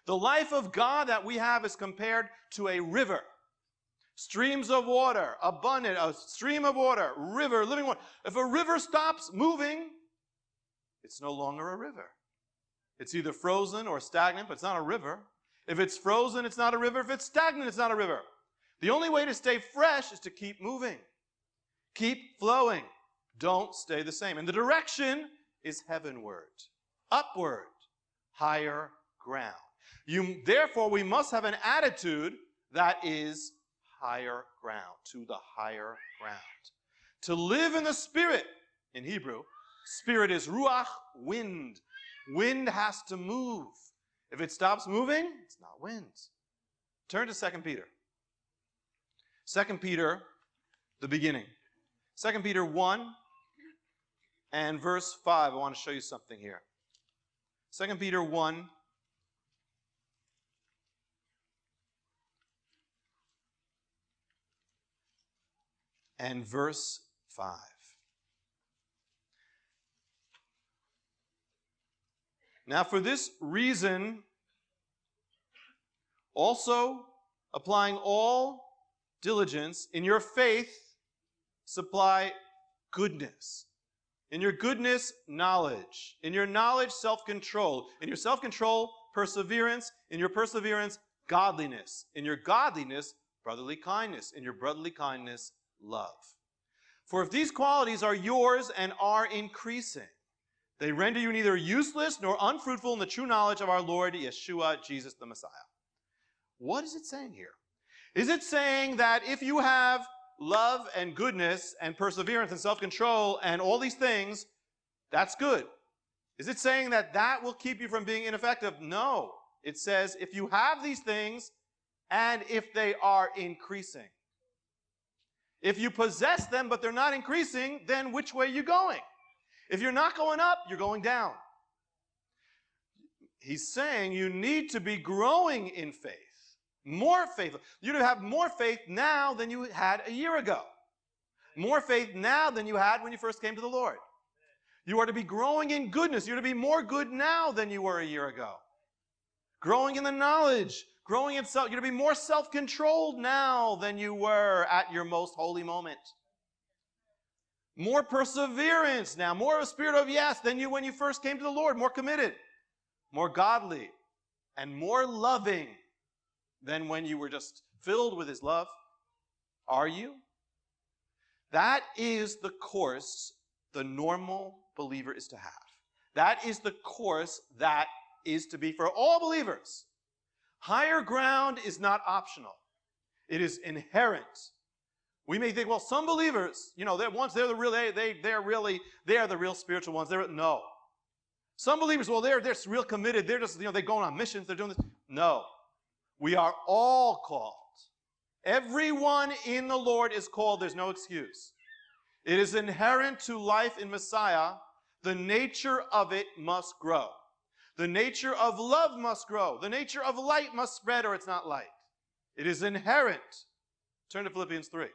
The life of God that we have is compared to a river. Streams of water, abundant, a stream of water, river, living water. If a river stops moving, it's no longer a river. It's either frozen or stagnant, but it's not a river. If it's frozen, it's not a river. If it's stagnant, it's not a river. The only way to stay fresh is to keep moving. Keep flowing. Don't stay the same. And the direction is heavenward, upward, higher ground. Therefore, we must have an attitude that is higher ground, to the higher ground. To live in the Spirit, in Hebrew, Spirit is ruach, wind. Wind has to move. If it stops moving, it's not wind. Turn to 2 Peter. 2 Peter, the beginning. 2 Peter 1 and verse 5. I want to show you something here. 2 Peter 1 and verse 5. Now for this reason, also applying all diligence, in your faith supply goodness. In your goodness, knowledge. In your knowledge, self-control. In your self-control, perseverance. In your perseverance, godliness. In your godliness, brotherly kindness. In your brotherly kindness, love. For if these qualities are yours and are increasing, they render you neither useless nor unfruitful in the true knowledge of our Lord Yeshua, Jesus the Messiah. What is it saying here? Is it saying that if you have love and goodness and perseverance and self-control and all these things, that's good? Is it saying that that will keep you from being ineffective? No. It says if you have these things and if they are increasing. If you possess them but they're not increasing, then which way are you going? If you're not going up, you're going down. He's saying you need to be growing in faith. More faith. You have more faith now than you had a year ago. More faith now than you had when you first came to the Lord. You are to be growing in goodness. You're to be more good now than you were a year ago. Growing in the knowledge. Growing in self. You're to be more self-controlled now than you were at your most holy moment. More perseverance now. More of a spirit of yes than you when you first came to the Lord. More committed. More godly. And more loving than when you were just filled with His love. Are you? That is the course the normal believer is to have. That is the course that is to be for all believers. Higher ground is not optional. It is inherent. We may think, well, some believers, they're the real spiritual ones. No. Some believers, well, they're real committed. They're just, they're going on missions. They're doing this. No. We are all called. Everyone in the Lord is called. There's no excuse. It is inherent to life in Messiah. The nature of it must grow. The nature of love must grow. The nature of light must spread, or it's not light. It is inherent. Turn to Philippians 3.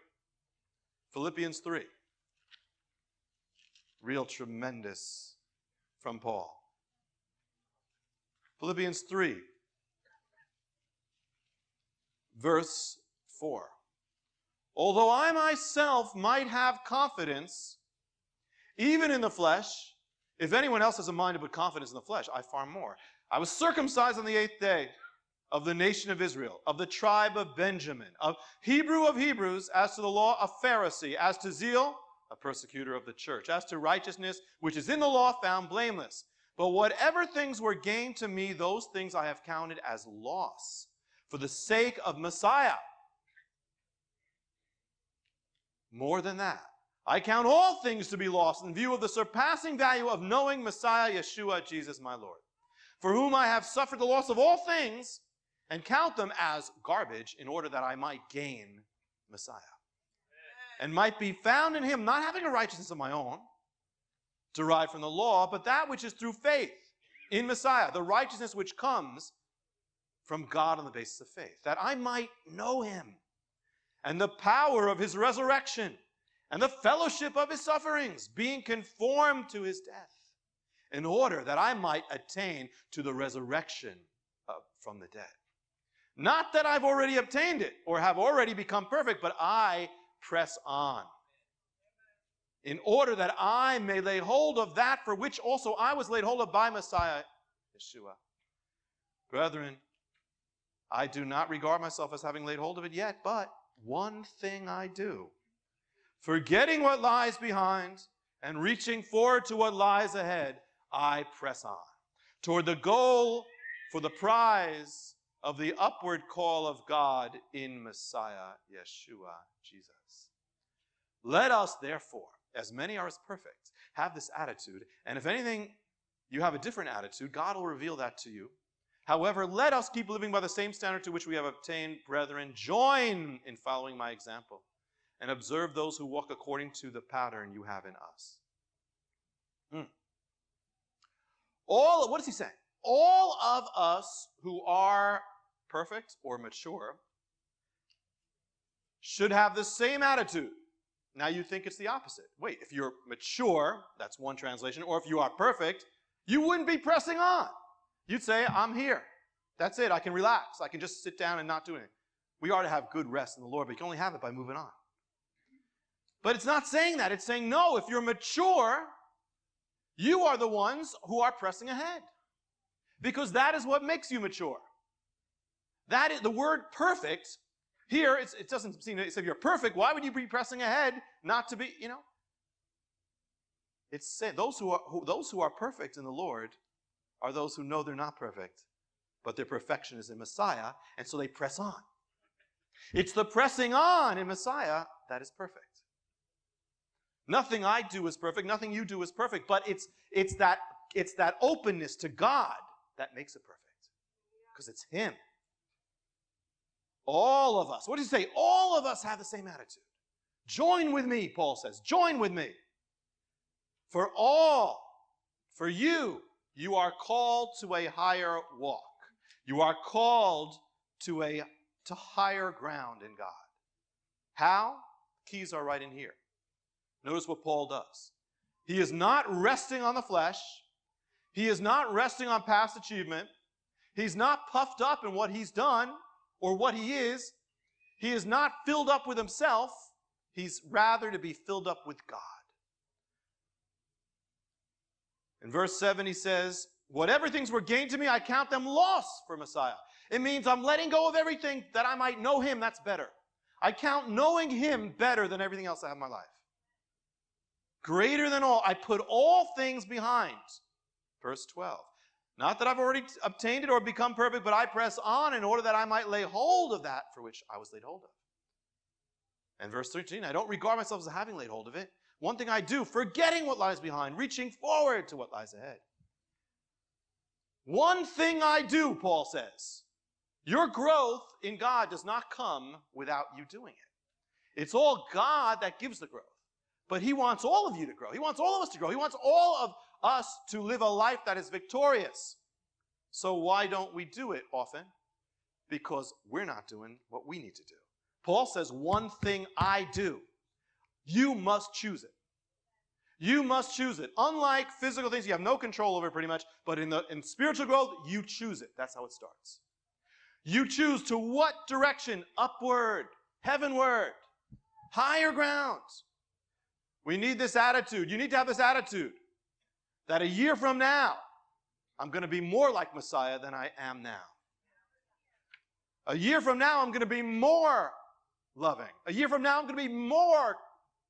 Philippians 3. Real tremendous from Paul. Philippians 3. Verse 4. Although I myself might have confidence, even in the flesh, if anyone else has a mind to put confidence in the flesh, I far more. I was circumcised on the 8th day of the nation of Israel, of the tribe of Benjamin, of Hebrew of Hebrews, as to the law, a Pharisee, as to zeal, a persecutor of the church, as to righteousness, which is in the law, found blameless. But whatever things were gained to me, those things I have counted as loss for the sake of Messiah. More than that, I count all things to be lost in view of the surpassing value of knowing Messiah Yeshua, Jesus my Lord, for whom I have suffered the loss of all things and count them as garbage in order that I might gain Messiah and might be found in Him, not having a righteousness of my own derived from the law, but that which is through faith in Messiah, the righteousness which comes from God on the basis of faith, that I might know Him and the power of His resurrection and the fellowship of His sufferings, being conformed to His death, in order that I might attain to the resurrection from the dead. Not that I've already obtained it or have already become perfect, but I press on, in order that I may lay hold of that for which also I was laid hold of by Messiah, Yeshua. Brethren, I do not regard myself as having laid hold of it yet, but one thing I do, forgetting what lies behind and reaching forward to what lies ahead, I press on toward the goal for the prize of the upward call of God in Messiah, Yeshua, Jesus. Let us, therefore, as many are as perfect, have this attitude. And if anything, you have a different attitude, God will reveal that to you. However, let us keep living by the same standard to which we have obtained, brethren. Join in following my example and observe those who walk according to the pattern you have in us. What is he saying? All of us who are perfect or mature should have the same attitude. Now you think it's the opposite. Wait, if you're mature, that's one translation, or if you are perfect, you wouldn't be pressing on. You'd say, I'm here. That's it. I can relax. I can just sit down and not do anything. We are to have good rest in the Lord, but you can only have it by moving on. But it's not saying that. It's saying, no, if you're mature, you are the ones who are pressing ahead. Because that is what makes you mature. That is the word perfect. Here, it doesn't seem to say if you're perfect, why would you be pressing ahead not to be, It's saying those who are perfect in the Lord are those who know they're not perfect, but their perfection is in Messiah, and so they press on. It's the pressing on in Messiah that is perfect. Nothing I do is perfect, nothing you do is perfect, but it's that openness to God that makes it perfect. Because it's Him. All of us, what does he say? All of us have the same attitude. Join with me, Paul says. Join with me. For you are called to a higher walk. You are called to higher ground in God. How? Keys are right in here. Notice what Paul does. He is not resting on the flesh. He is not resting on past achievement. He's not puffed up in what he's done or what he is. He is not filled up with himself. He's rather to be filled up with God. In verse 7 he says, whatever things were gained to me, I count them loss for Messiah. It means I'm letting go of everything that I might know Him. That's better. I count knowing Him better than everything else I have in my life. Greater than all, I put all things behind. Verse 12. Not that I've already obtained it or become perfect, but I press on in order that I might lay hold of that for which I was laid hold of. And verse 13, I don't regard myself as having laid hold of it. One thing I do, forgetting what lies behind, reaching forward to what lies ahead. One thing I do, Paul says. Your growth in God does not come without you doing it. It's all God that gives the growth. But He wants all of you to grow. He wants all of us to grow. He wants all of us to live a life that is victorious. So why don't we do it often? Because we're not doing what we need to do. Paul says, one thing I do. You must choose it. You must choose it. Unlike physical things, you have no control over pretty much, but in spiritual growth, you choose it. That's how it starts. You choose to what direction? Upward, heavenward, higher ground. We need this attitude. You need to have this attitude that a year from now, I'm going to be more like Messiah than I am now. A year from now, I'm going to be more loving. A year from now, I'm going to be more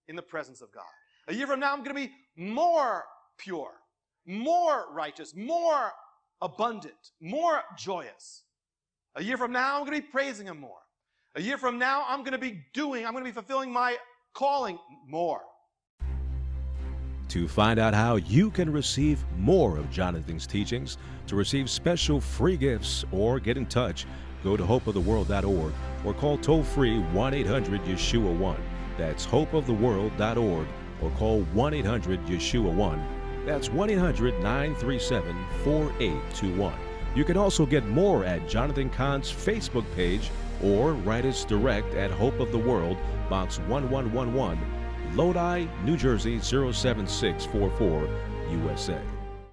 in the presence of God. A year from now, I'm going to be more pure, more righteous, more abundant, more joyous. A year from now, I'm going to be praising Him more. A year from now, I'm going to be fulfilling my calling more. To find out how you can receive more of Jonathan's teachings, to receive special free gifts, or get in touch, go to hopeoftheworld.org or call toll-free 1-800-YESHUA-1. That's hopeoftheworld.org or call 1-800-YESHUA-1. That's 1-800-937-4821. You can also get more at Jonathan Cahn's Facebook page or write us direct at Hope of the World, Box 1111, Lodi, New Jersey 07644, USA.